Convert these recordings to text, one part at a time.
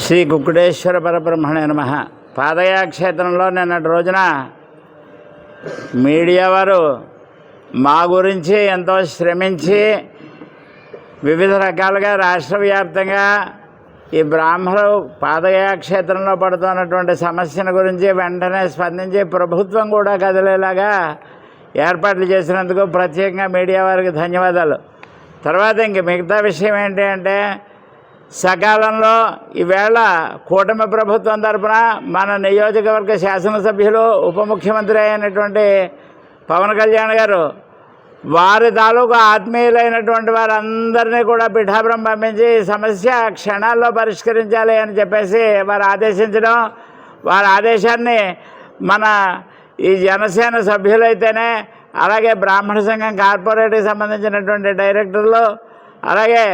శ్రీ కుక్కుటేశ్వర పరబ్రహ్మణే నమః. పాదయాక్షేత్రంలో నిన్నటి రోజున మీడియా వారు మా గురించి ఎంతో శ్రమించి వివిధ రకాలుగా రాష్ట్ర వ్యాప్తంగా ఈ బ్రాహ్మణులు పాదయాక్షేత్రంలో పడుతున్నటువంటి సమస్యల గురించి వెంటనే స్పందించి ప్రభుత్వం కూడా కదిలేలాగా ఏర్పాట్లు చేసినందుకు ప్రత్యేకంగా మీడియా వారికి ధన్యవాదాలు. తర్వాత ఇంక మిగతా విషయం ఏంటి అంటే, సకాలంలో ఈవేళ కూటమి ప్రభుత్వం తరఫున మన నియోజకవర్గ శాసనసభ్యులు ఉప ముఖ్యమంత్రి అయినటువంటి పవన్ కళ్యాణ్ గారు వారి తాలూకు ఆత్మీయులైనటువంటి వారందరినీ కూడా పిఠాపురం పంపించి ఈ సమస్య క్షణాల్లో పరిష్కరించాలి అని చెప్పేసి వారు ఆదేశించడం, వారి ఆదేశాన్ని మన ఈ జనసేన సభ్యులైతేనే, అలాగే బ్రాహ్మణ సంఘం కార్పొరేట్కి సంబంధించినటువంటి డైరెక్టర్లు, అలాగే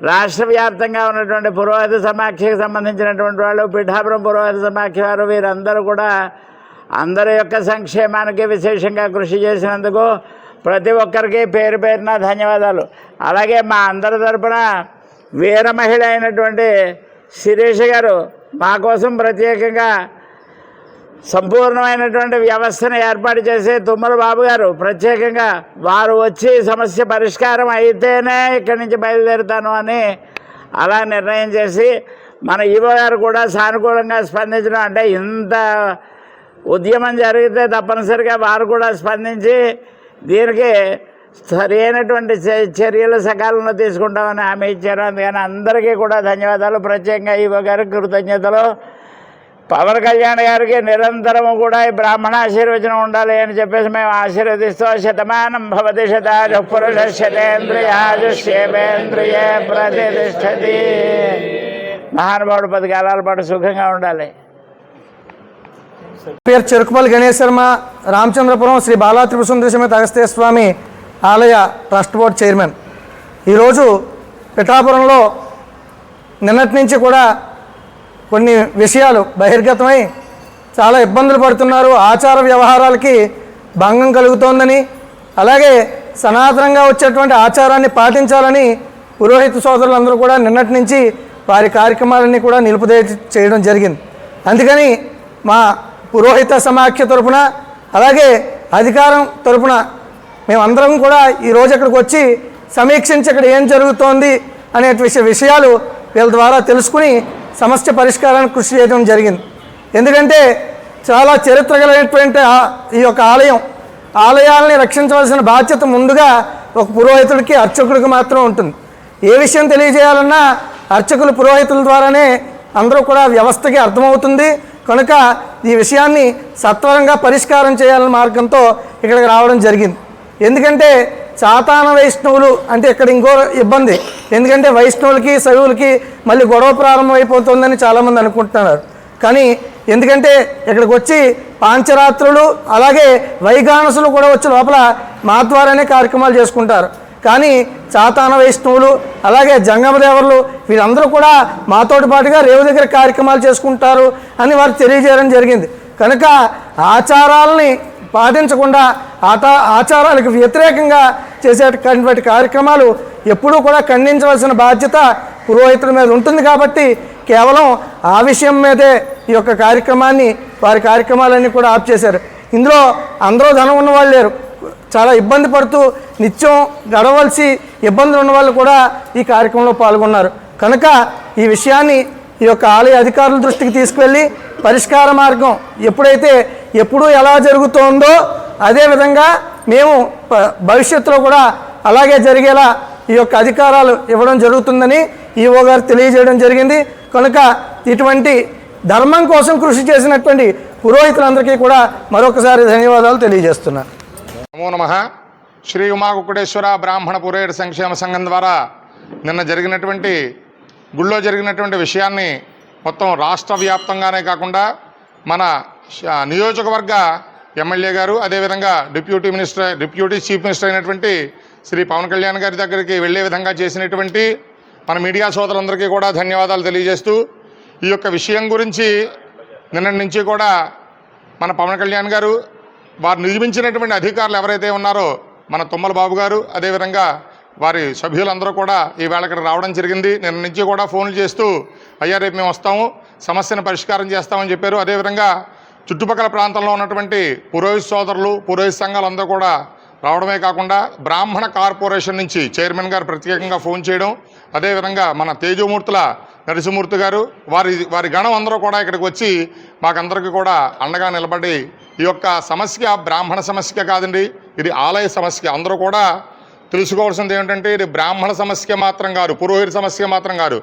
రాష్ట్ర వ్యాప్తంగా ఉన్నటువంటి పురోహిత సమాఖ్యకి సంబంధించినటువంటి వాళ్ళు, పిఠాపురం పురోహిత సమాఖ్య వారు, వీరందరూ కూడా అందరి యొక్క సంక్షేమానికి విశేషంగా కృషి చేసినందుకు ప్రతి ఒక్కరికి పేరు పేరున ధన్యవాదాలు. అలాగే మా అందరి తరపున వీర మహిళ అయినటువంటి శిరీష గారు మా కోసం ప్రత్యేకంగా సంపూర్ణమైనటువంటి వ్యవస్థను ఏర్పాటు చేసి తుమ్మల బాబు గారు ప్రత్యేకంగా వారు వచ్చి సమస్య పరిష్కారం అయితేనే ఇక్కడి నుంచి బయలుదేరుతాను అని అలా నిర్ణయం చేసి మన ఈవో గారు కూడా సానుకూలంగా స్పందించడం, అంటే ఇంత ఉద్యమం జరిగితే తప్పనిసరిగా వారు కూడా స్పందించి దీనికి సరైనటువంటి చర్యలు సకాలంలో తీసుకుంటామని హామీ ఇచ్చారు. అందుకని అందరికీ కూడా ధన్యవాదాలు. ప్రత్యేకంగా ఈవో గారికి కృతజ్ఞతలు. పవన్ కళ్యాణ్ గారికి నిరంతరము కూడా ఈ బ్రాహ్మణ ఆశీర్వచనం ఉండాలి అని చెప్పేసి మేము ఆశీర్వదిస్తూ, శతమానం భవతి శతాజు పురుష శతేంద్రియాజుష్యేంద్రియే ప్రతిష్టతి. మహానుభావుడు 10 కాలాల పాటు సుఖంగా ఉండాలి. పేరు చెరుకుపల్లి గణేష్ శర్మ, రామచంద్రపురం శ్రీ బాలా త్రిపుర సుందరి సమేత అగస్త్య స్వామి ఆలయ ట్రస్ట్ బోర్డ్ చైర్మన్. ఈరోజు పిఠాపురంలో నిన్నటి నుంచి కూడా కొన్ని విషయాలు బహిర్గతమై చాలా ఇబ్బందులు పడుతున్నారు. ఆచార వ్యవహారాలకి భంగం కలుగుతోందని, అలాగే సనాతనంగా వచ్చేటువంటి ఆచారాన్ని పాటించాలని పురోహిత సోదరులందరూ కూడా నిన్నటి నుంచి వారి కార్యక్రమాలన్నీ కూడా నిలుపుదల చేయడం జరిగింది. అందుకని మా పురోహిత సమాఖ్య తరపున, అలాగే అధికారం తరపున మేమందరం కూడా ఈరోజు ఇక్కడికి వచ్చి సమీక్షించి ఇక్కడ ఏం జరుగుతోంది అనే విషయాలు వీళ్ళ ద్వారా తెలుసుకుని సమస్య పరిష్కారానికి కృషి చేయడం జరిగింది. ఎందుకంటే చాలా చరిత్ర కలిగినటువంటి ఈ యొక్క ఆలయాలని రక్షించవలసిన బాధ్యత ముందుగా ఒక పురోహితుడికి, అర్చకుడికి మాత్రం ఉంటుంది. ఏ విషయం తెలియజేయాలన్నా అర్చకులు, పురోహితుల ద్వారానే అందరూ కూడా వ్యవస్థకి అర్థమవుతుంది. కనుక ఈ విషయాన్ని సత్వరంగా పరిష్కారం చేయాలనే మార్గంతో ఇక్కడికి రావడం జరిగింది. ఎందుకంటే చాతాన వైష్ణవులు అంటే ఇక్కడ ఇంకో ఇబ్బంది, ఎందుకంటే వైష్ణవులకి శైవులకి మళ్ళీ గొడవ ప్రారంభమైపోతుందని చాలామంది అనుకుంటున్నారు. కానీ ఎందుకంటే ఇక్కడికి వచ్చి పాంచరాత్రులు, అలాగే వైగానసులు కూడా వచ్చి లోపల మా ద్వారానే కార్యక్రమాలు చేసుకుంటారు. కానీ చాతాన వైష్ణవులు, అలాగే జంగమదేవర్లు వీరందరూ కూడా మాతోటి పాటుగా రేవు దగ్గర కార్యక్రమాలు చేసుకుంటారు అని వారు తెలియజేయడం జరిగింది. కనుక ఆచారాలని పాటించకుండా ఆచారాలకు వ్యతిరేకంగా చేసేటువంటి కార్యక్రమాలు ఎప్పుడూ కూడా ఖండించవలసిన బాధ్యత పురోహితుల మీద ఉంటుంది. కాబట్టి కేవలం ఆ విషయం మీదే ఈ యొక్క కార్యక్రమాన్ని, వారి కార్యక్రమాలన్నీ కూడా ఆఫ్ చేశారు. ఇందులో అందరూ ధనం ఉన్నవాళ్ళు లేరు. చాలా ఇబ్బంది పడుతూ నిత్యం గడవలసి ఇబ్బందులు ఉన్న వాళ్ళు కూడా ఈ కార్యక్రమంలో పాల్గొన్నారు. కనుక ఈ విషయాన్ని ఈ యొక్క ఆలయ అధికారుల దృష్టికి తీసుకువెళ్ళి పరిష్కార మార్గం ఎప్పుడూ ఎలా జరుగుతోందో అదేవిధంగా మేము భవిష్యత్తులో కూడా అలాగే జరిగేలా ఈ యొక్క అధికారాలు ఇవ్వడం జరుగుతుందని ఈవో గారు తెలియజేయడం జరిగింది. కనుక ఇటువంటి ధర్మం కోసం కృషి చేసినటువంటి పురోహితులందరికీ కూడా మరొకసారి ధన్యవాదాలు తెలియజేస్తున్నాను. నమో నమః. శ్రీ ఉమా కుక్కుటేశ్వర బ్రాహ్మణ పురోహిత సంక్షేమ సంఘం ద్వారా నిన్న గుళ్ళో జరిగినటువంటి విషయాన్ని మొత్తం రాష్ట్ర వ్యాప్తంగానే కాకుండా మన నియోజకవర్గ ఎమ్మెల్యే గారు, అదేవిధంగా డిప్యూటీ చీఫ్ మినిస్టర్ అయినటువంటి శ్రీ పవన్ కళ్యాణ్ గారి దగ్గరికి వెళ్ళే విధంగా చేసినటువంటి మన మీడియా సోదరులందరికీ కూడా ధన్యవాదాలు తెలియజేస్తూ, ఈ యొక్క విషయం గురించి నిన్నటి నుంచి కూడా మన పవన్ కళ్యాణ్ గారు, వారు నియమించినటువంటి అధికారులు ఎవరైతే ఉన్నారో మన తుమ్మల బాబు గారు, అదేవిధంగా వారి సభ్యులందరూ కూడా ఈవేళ ఇక్కడ రావడం జరిగింది. నిన్న నుంచి కూడా ఫోన్లు చేస్తూ అయ్యా రేపు మేము వస్తాము, సమస్యను పరిష్కారం చేస్తామని చెప్పారు. అదేవిధంగా చుట్టుపక్కల ప్రాంతంలో ఉన్నటువంటి పురోహిత సోదరులు, పురోహిత సంఘాలందరూ కూడా రావడమే కాకుండా బ్రాహ్మణ కార్పొరేషన్ నుంచి చైర్మన్ గారు ప్రత్యేకంగా ఫోన్ చేయడం, అదేవిధంగా మన తేజమూర్తుల నరసింహమూర్తి గారు వారి గణం అందరూ కూడా ఇక్కడికి వచ్చి మాకందరికీ కూడా అండగా నిలబడి ఈ యొక్క సమస్య బ్రాహ్మణ సమస్య కాదండి, ఇది ఆలయ సమస్య. అందరూ కూడా తెలుసుకోవాల్సింది ఏమిటంటే ఇది బ్రాహ్మణ సమస్య మాత్రం కాదు, పురోహిత సమస్య మాత్రం కాదు,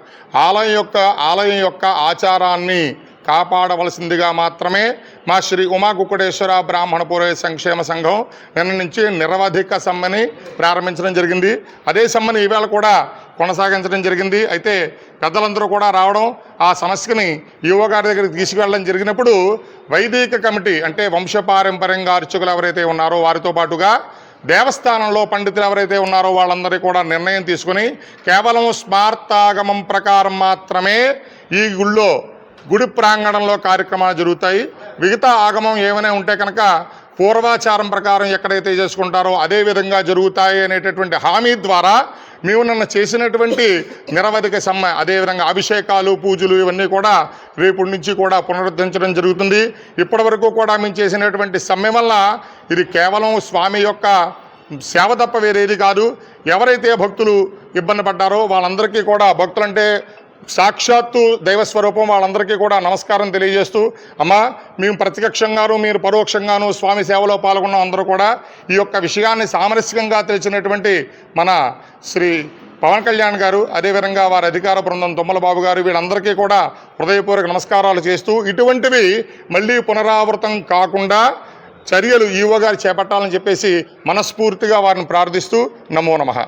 ఆలయం యొక్క ఆచారాన్ని కాపాడవలసిందిగా మాత్రమే మా శ్రీ ఉమా కుక్కుటేశ్వర బ్రాహ్మణ పురోహిత సంక్షేమ సంఘం నిన్న నుంచి నిరవధిక సమ్మెని ప్రారంభించడం జరిగింది. అదే సమ్మెని ఈవేళ కూడా కొనసాగించడం జరిగింది. అయితే పెద్దలందరూ కూడా రావడం, ఆ సమస్యని ఈవో గారి దగ్గరికి తీసుకువెళ్ళడం జరిగినప్పుడు వైదిక కమిటీ అంటే వంశపారంపర్యంగా అర్చకులు ఎవరైతే ఉన్నారో వారితో పాటుగా దేవస్థానంలో పండితులు ఎవరైతే ఉన్నారో వాళ్ళందరూ కూడా నిర్ణయం తీసుకుని కేవలం స్మార్తాగమం ప్రకారం మాత్రమే ఈ గుడి ప్రాంగణంలో కార్యక్రమాలు జరుగుతాయి. మిగతా ఆగమం ఏమైనా ఉంటే కనుక పూర్వాచారం ప్రకారం ఎక్కడైతే చేసుకుంటారో అదే విధంగా జరుగుతాయి అనేటటువంటి హామీ ద్వారా మేము నిన్న చేసినటువంటి నిరవధిక సమ్మె, అదేవిధంగా అభిషేకాలు, పూజలు ఇవన్నీ కూడా రేపటి నుంచి కూడా పునరుద్ధరించడం జరుగుతుంది. ఇప్పటి వరకు కూడా మేము చేసినటువంటి సమ్మె వల్ల ఇది కేవలం స్వామి యొక్క సేవ తప్ప వేరేది కాదు. ఎవరైతే భక్తులు ఇబ్బంది పడ్డారో వాళ్ళందరికీ కూడా, భక్తులంటే సాక్షాత్తు దైవస్వరూపం, వాళ్ళందరికీ కూడా నమస్కారం తెలియజేస్తూ, అమ్మా మేము ప్రత్యక్షంగాను మీరు పరోక్షంగాను స్వామి సేవలో పాల్గొన్న అందరూ కూడా ఈ యొక్క విషయాన్ని సామరస్యంగా తెలిసినటువంటి మన శ్రీ పవన్ కళ్యాణ్ గారు, అదేవిధంగా వారి అధికార బృందం తుమ్మలబాబు గారు, వీళ్ళందరికీ కూడా హృదయపూర్వక నమస్కారాలు చేస్తూ ఇటువంటివి మళ్ళీ పునరావృతం కాకుండా చర్యలు ఈవో గారు చేపట్టాలని చెప్పేసి మనస్ఫూర్తిగా వారిని ప్రార్థిస్తూ నమో నమః.